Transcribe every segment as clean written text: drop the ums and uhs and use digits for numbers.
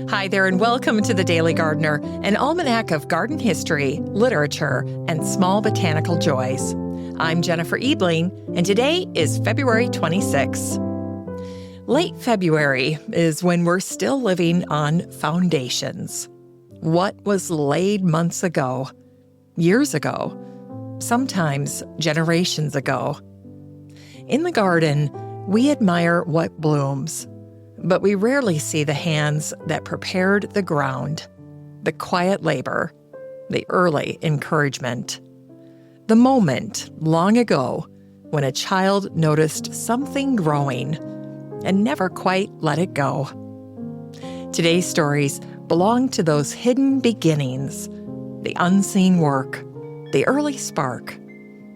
Hi there, and welcome to The Daily Gardener, an almanac of garden history, literature, and small botanical joys. I'm Jennifer Ebling, and today is February 26. Late February is when we're still living on foundations. What was laid months ago, years ago, sometimes generations ago. In the garden, we admire what blooms, but we rarely see the hands that prepared the ground, the quiet labor, the early encouragement. The moment, long ago, when a child noticed something growing and never quite let it go. Today's stories belong to those hidden beginnings, the unseen work, the early spark,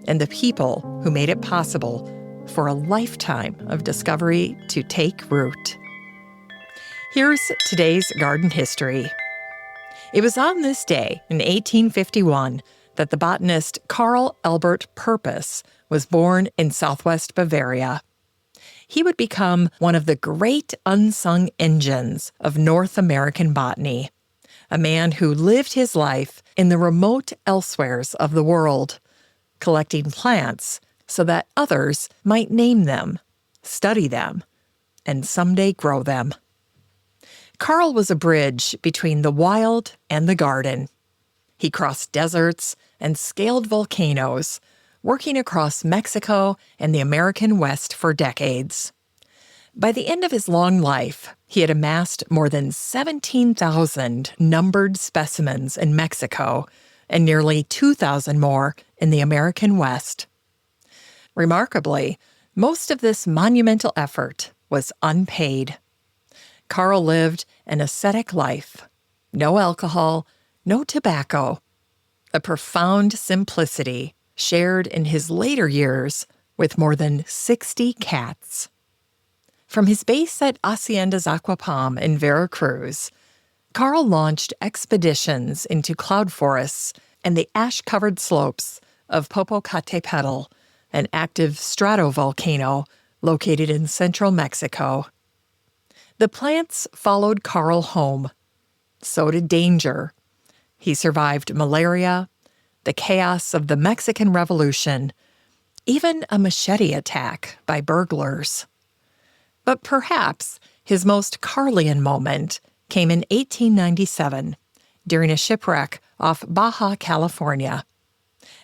and the people who made it possible for a lifetime of discovery to take root. Here's today's garden history. It was on this day in 1851 that the botanist Carl Albert Purpus was born in southwest Bavaria. He would become one of the great unsung engines of North American botany, a man who lived his life in the remote elsewheres of the world, collecting plants so that others might name them, study them, and someday grow them. Carl was a bridge between the wild and the garden. He crossed deserts and scaled volcanoes, working across Mexico and the American West for decades. By the end of his long life, he had amassed more than 17,000 numbered specimens in Mexico and nearly 2,000 more in the American West. Remarkably, most of this monumental effort was unpaid. Carl lived an ascetic life. No alcohol, no tobacco. A profound simplicity shared in his later years with more than 60 cats. From his base at Haciendas Aquapam in Veracruz, Carl launched expeditions into cloud forests and the ash-covered slopes of Popocatépetl, an active stratovolcano located in central Mexico. The plants followed Carl home. So did danger. He survived malaria, the chaos of the Mexican Revolution, even a machete attack by burglars. But perhaps his most Carlian moment came in 1897 during a shipwreck off Baja California.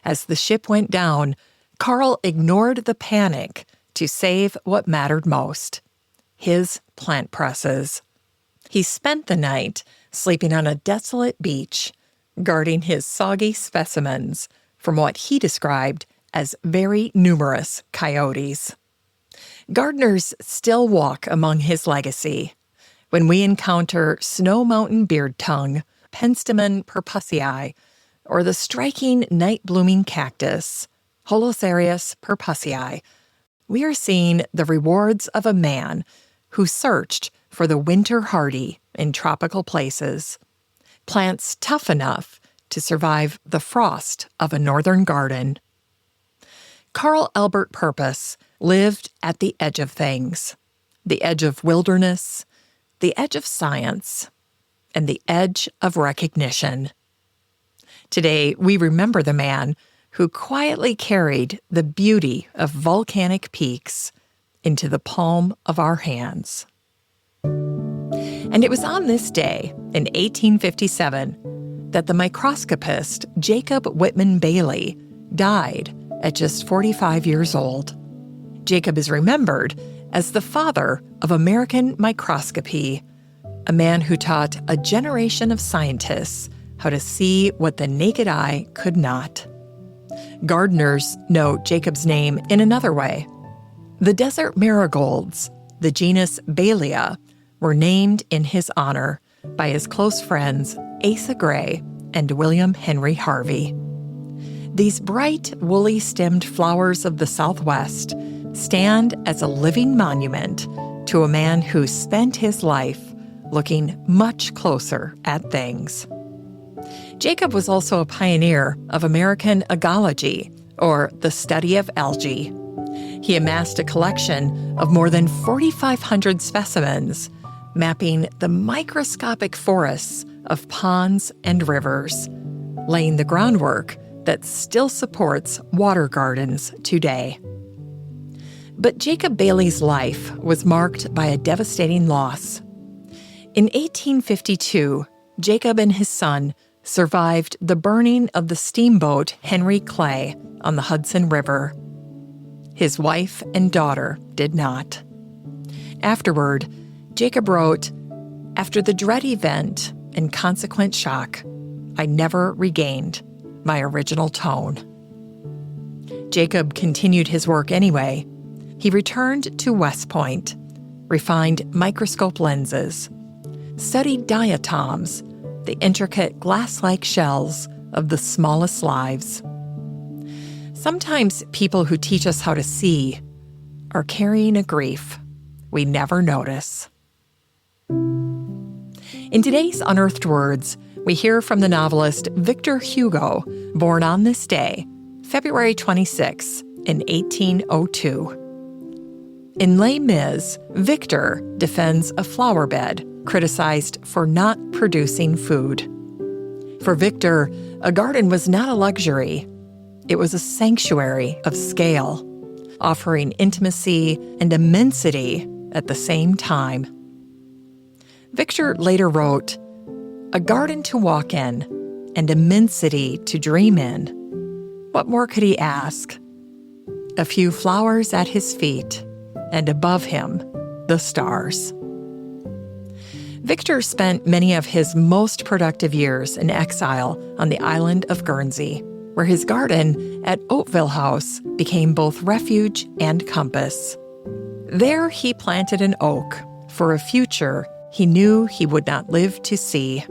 As the ship went down, Carl ignored the panic to save what mattered most: his plant presses. He spent the night sleeping on a desolate beach, guarding his soggy specimens from what he described as very numerous coyotes. Gardeners still walk among his legacy. When we encounter Snow Mountain beard tongue, Penstemon purpusii, or the striking night-blooming cactus, Holocereus purpusii, we are seeing the rewards of a man who searched for the winter hardy in tropical places, plants tough enough to survive the frost of a northern garden. Carl Albert Purpus lived at the edge of things, the edge of wilderness, the edge of science, and the edge of recognition. Today, we remember the man who quietly carried the beauty of volcanic peaks into the palm of our hands. And it was on this day, in 1857, that the microscopist Jacob Whitman Bailey died at just 45 years old. Jacob is remembered as the father of American microscopy, a man who taught a generation of scientists how to see what the naked eye could not. Gardeners know Jacob's name in another way. The desert marigolds, the genus Bailea, were named in his honor by his close friends Asa Gray and William Henry Harvey. These bright, woolly-stemmed flowers of the Southwest stand as a living monument to a man who spent his life looking much closer at things. Jacob was also a pioneer of American agology, or the study of algae. He amassed a collection of more than 4,500 specimens, mapping the microscopic forests of ponds and rivers, laying the groundwork that still supports water gardens today. But Jacob Bailey's life was marked by a devastating loss. In 1852, Jacob and his son survived the burning of the steamboat Henry Clay on the Hudson River. His wife and daughter did not. Afterward, Jacob wrote, "After the dread event and consequent shock, I never regained my original tone." Jacob continued his work anyway. He returned to West Point, refined microscope lenses, studied diatoms, the intricate glass-like shells of the smallest lives. Sometimes people who teach us how to see are carrying a grief we never notice. In today's Unearthed Words, we hear from the novelist Victor Hugo, born on this day, February 26, in 1802. In Les Mis, Victor defends a flower bed criticized for not producing food. For Victor, a garden was not a luxury. It was a sanctuary of scale, offering intimacy and immensity at the same time. Victor later wrote, "A garden to walk in and immensity to dream in. What more could he ask? A few flowers at his feet, and above him, the stars." Victor spent many of his most productive years in exile on the island of Guernsey, where his garden at Oatville House became both refuge and compass. There he planted an oak for a future he knew he would not live to see.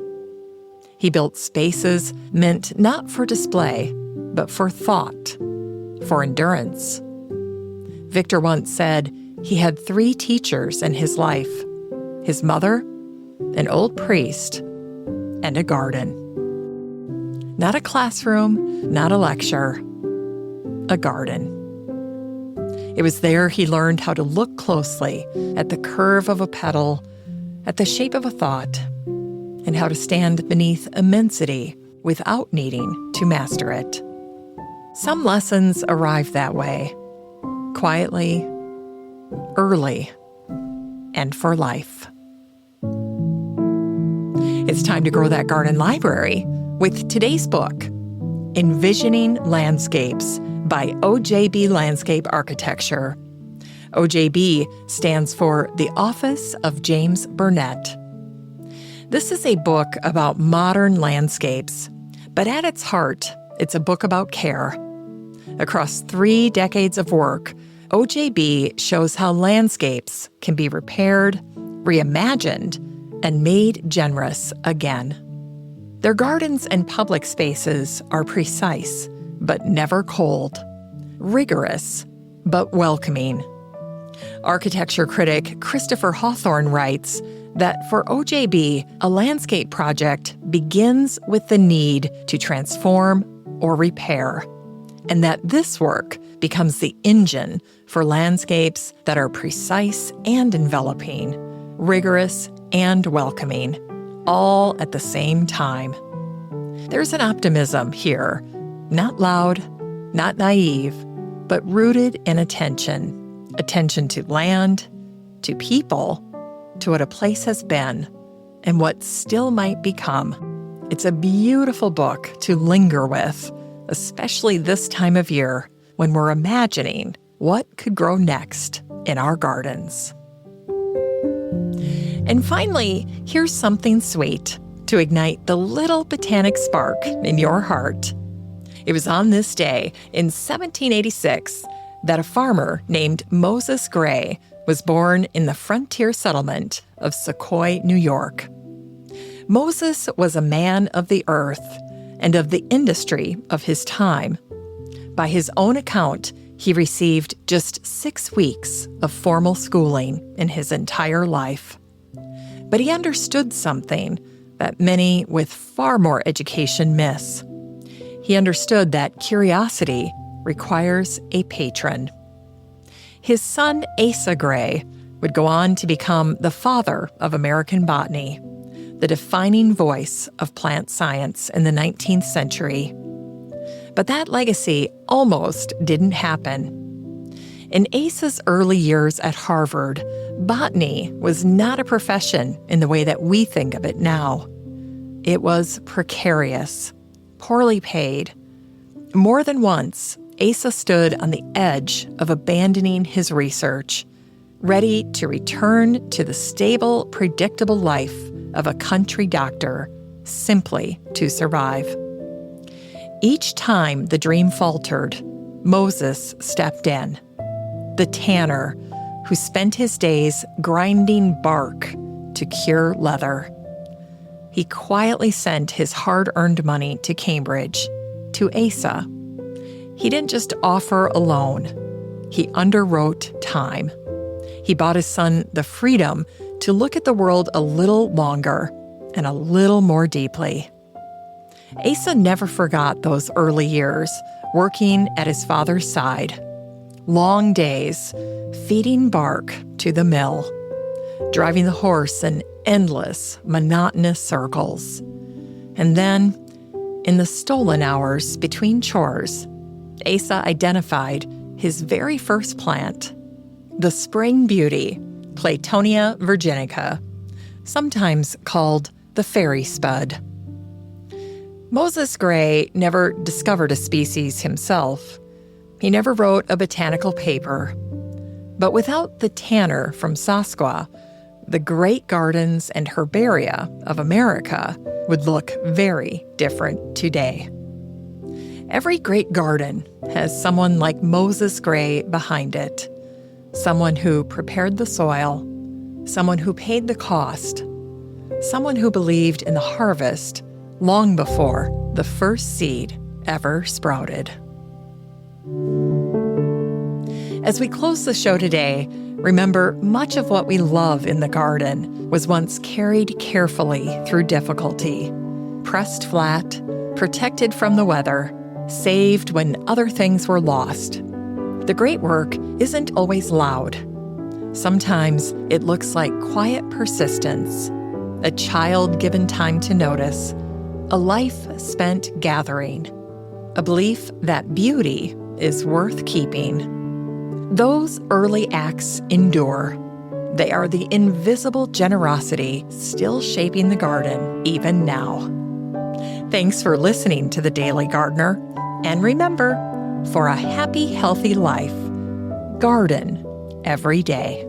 He built spaces meant not for display, but for thought, for endurance. Victor once said he had 3 teachers in his life: his mother, an old priest, and a garden. Not a classroom, not a lecture, a garden. It was there he learned how to look closely at the curve of a petal, at the shape of a thought, and how to stand beneath immensity without needing to master it. Some lessons arrive that way, quietly, early, and for life. It's time to grow that garden library with today's book, Envisioning Landscapes by OJB Landscape Architecture. OJB stands for the Office of James Burnett. This is a book about modern landscapes, but at its heart, it's a book about care. Across 3 decades of work, OJB shows how landscapes can be repaired, reimagined, and made generous again. Their gardens and public spaces are precise, but never cold, rigorous, but welcoming. Architecture critic Christopher Hawthorne writes that for OJB, a landscape project begins with the need to transform or repair, and that this work becomes the engine for landscapes that are precise and enveloping, rigorous and welcoming, all at the same time. There's an optimism here, not loud, not naive, but rooted in attention to land, to people, to what a place has been, and what still might become. It's a beautiful book to linger with, especially this time of year when we're imagining what could grow next in our gardens. And finally, here's something sweet to ignite the little botanic spark in your heart. It was on this day in 1786 that a farmer named Moses Gray was born in the frontier settlement of Sequoia, New York. Moses was a man of the earth and of the industry of his time. By his own account, he received just 6 weeks of formal schooling in his entire life. But he understood something that many with far more education miss. He understood that curiosity requires a patron. His son Asa Gray would go on to become the father of American botany, the defining voice of plant science in the 19th century. But that legacy almost didn't happen. In Asa's early years at Harvard, botany was not a profession in the way that we think of it now. It was precarious, poorly paid. More than once, Asa stood on the edge of abandoning his research, ready to return to the stable, predictable life of a country doctor simply to survive. Each time the dream faltered, Moses stepped in, the tanner who spent his days grinding bark to cure leather. He quietly sent his hard-earned money to Cambridge, to Asa. He didn't just offer a loan. He underwrote time. He bought his son the freedom to look at the world a little longer and a little more deeply. Asa never forgot those early years, working at his father's side. Long days, feeding bark to the mill, driving the horse in endless, monotonous circles. And then, in the stolen hours between chores, Asa identified his very first plant, the spring beauty, Claytonia virginica, sometimes called the fairy spud. Moses Gray never discovered a species himself. He never wrote a botanical paper. But without the tanner from Sasqua, the great gardens and herbaria of America would look very different today. Every great garden has someone like Moses Gray behind it, someone who prepared the soil, someone who paid the cost, someone who believed in the harvest long before the first seed ever sprouted. As we close the show today, remember much of what we love in the garden was once carried carefully through difficulty, pressed flat, protected from the weather, saved when other things were lost. The great work isn't always loud. Sometimes it looks like quiet persistence, a child given time to notice, a life spent gathering, a belief that beauty is worth keeping. Those early acts endure. They are the invisible generosity still shaping the garden even now. Thanks for listening to The Daily Gardener. And remember, for a happy, healthy life, garden every day.